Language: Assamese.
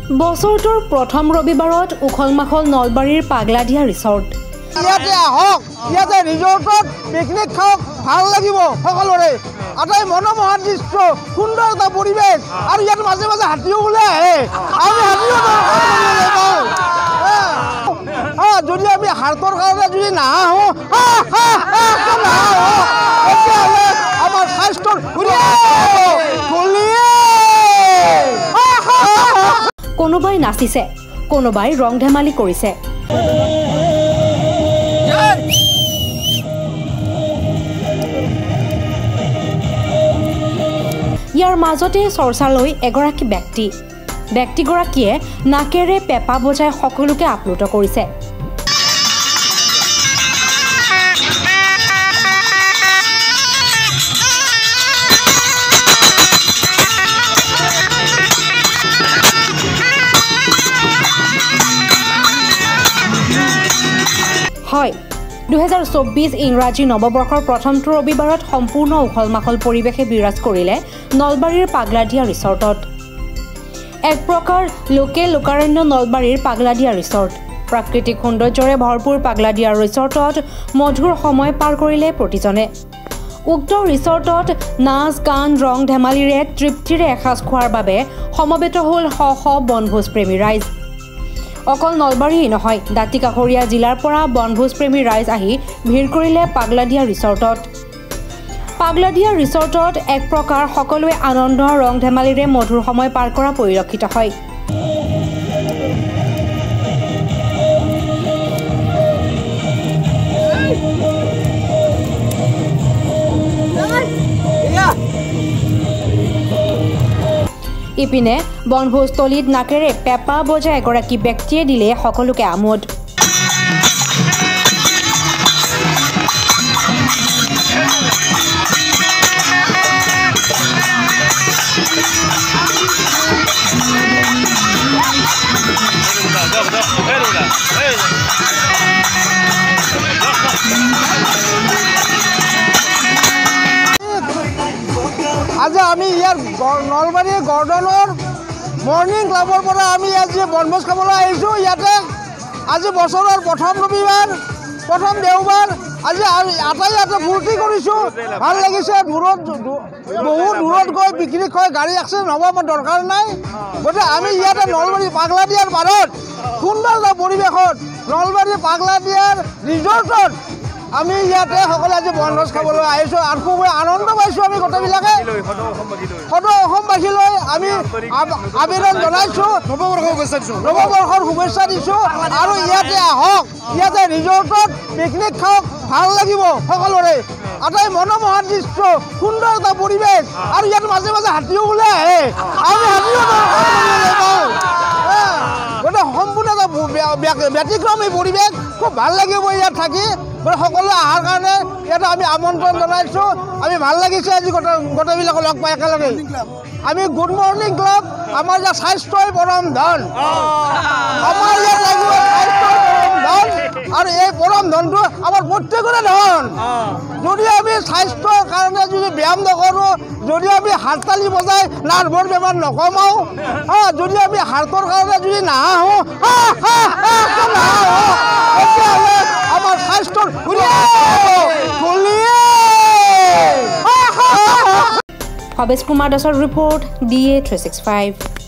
বছৰটোৰ প্ৰথম ৰবিবাৰত উখল-মাখল নলবাৰীৰ পাগলাদিয়া ৰিসৰ্ট। ইয়াতে আহক, ইয়াতে ৰিসৰ্টত পিকনিক খাওক, ভাল লাগিব সকলোৰে। আটাই মনোমোহা দৃশ্য, সুন্দৰ এটা পৰিৱেশ আৰু ইয়াত মাজে মাজে হাতীও ওলাই আহে। আমি হাতীও যদি আমি হাৰ্টৰ কাৰণে যদি নাহোঁ তেতিয়াহ'লে আমাৰ স্বাস্থ্যৰ কোনোবাই নাচিছে, কোনোবাই ৰং ধেমালি কৰিছে। ইয়াৰ মাজতে চৰ্চালৈ এগৰাকী ব্যক্তিগৰাকীয়ে নাকেৰে পেপা বজাই সকলোকে আপ্লুত কৰিছে। হয়, 2024 ইংৰাজী নৱবৰ্ষৰ প্ৰথমটো ৰবিবাৰত সম্পূৰ্ণ উখল-মাখল পৰিৱেশে বিৰাজ কৰিলে নলবাৰীৰ পাগলাদিয়া ৰিসৰ্টত। এক প্ৰকাৰ লোকাৰণ্য নলবাৰীৰ পাগলাদিয়া ৰিসৰ্ট। প্ৰাকৃতিক সৌন্দৰ্যৰে ভৰপূৰ পাগলাদিয়া ৰিসৰ্টত মধুৰ সময় পাৰ কৰিলে প্ৰতিজনে। উক্ত ৰিসৰ্টত নাচ গান ৰং ধেমালিৰে তৃপ্তিৰে এসাঁজ খোৱাৰ বাবে সমবেত হ'ল শ শ বনভোজপ্ৰেমী ৰাইজ। অকল নলবাৰীয়ে নহয়, দাঁতিকাষৰীয়া জিলাৰ পৰা বনভোজপ্ৰেমী ৰাইজ আহি ভিৰ কৰিলে পাগলাদিয়া ৰিসৰ্টত। পাগলাদিয়া ৰিসৰ্টত এক প্ৰকাৰ সকলোৱে আনন্দ ৰং ধেমালিৰে মধুৰ সময় পাৰ কৰা পৰিলক্ষিত হয়। ইপিনে বনভোজস্থলীত নাকেৰে পেপা বজাই এগৰাকী ব্যক্তিয়ে দিলে সকলোকে আমোদ। আজি আমি ইয়াৰ নলবাৰী গৰ্ডনৰ মৰ্ণিং ক্লাবৰ পৰা আমি আজি বনভোজ খাবলৈ আহিছোঁ। ইয়াতে আজি বছৰৰ প্ৰথম ৰবিবাৰ, প্ৰথম দেওবাৰ। আজি আটাই ইয়াতে ফূৰ্তি কৰিছোঁ, ভাল লাগিছে। বহুত দূৰত গৈ পিকনিক হয়, গাড়ী এক্সিডেণ্ট হ'ব আমাৰ দৰকাৰ নাই। গতিকে আমি ইয়াতে নলবাৰী পাগলাদিয়াৰ পাৰত সুন্দৰ এটা পৰিৱেশত নলবাৰী পাগলাদিয়াৰ ৰিসৰ্টত আমি ইয়াতে সকলোৱে আজি বনভোজ খাবলৈ আহিছোঁ আৰু খুব আনন্দ পাইছোঁ। আমি গোটেইবিলাকে সদৌ অসমবাসীলৈ আমি আবেদন জনাইছোঁ, নৱবৰ্ষৰ শুভেচ্ছা দিছোঁ। আৰু ইয়াতে আহক, ইয়াতে ৰিসৰ্টত পিকনিক খাওক, ভাল লাগিব সকলোৰে। আটাই মনোমোহা দৃশ্য, সুন্দৰ এটা পৰিৱেশ আৰু ইয়াত মাজে মাজে হাতীও ওলাই আহে। আমি হাতীও গোটেই সম্পূৰ্ণ এটা ব্যতিক্ৰমী পৰিৱেশ, খুব ভাল লাগিব ইয়াত থাকি। সকলোৱে অহাৰ কাৰণে ইয়াতে আমি আমন্ত্ৰণ জনাইছোঁ। আমি ভাল লাগিছে আজি গোটেইবিলাকক লগ পাই একেলগে। আমি গুড মৰ্ণিং ক্লাব, আমাৰ ইয়াত স্বাস্থ্যই পৰম ধন, আমাৰ ইয়াত লাগিব স্বাস্থ্যৰ পৰম ধন। আৰু এই পৰম ধনটো আমাৰ প্ৰত্যেকৰে ধন। যদি আমি স্বাস্থ্যৰ কাৰণে যদি ব্যায়াম নকৰোঁ, যদি আমি হাততালি বজাই নাৰ্ভৰ বেমাৰ নকমাওঁ, যদি আমি হাৰ্টৰ কাৰণে যদি নাহোঁ তেতিয়াহ'লে আমাৰ স্বাস্থ্যৰ ভৱেশ কুমাৰ দাসৰ ৰিপৰ্ট DA 365।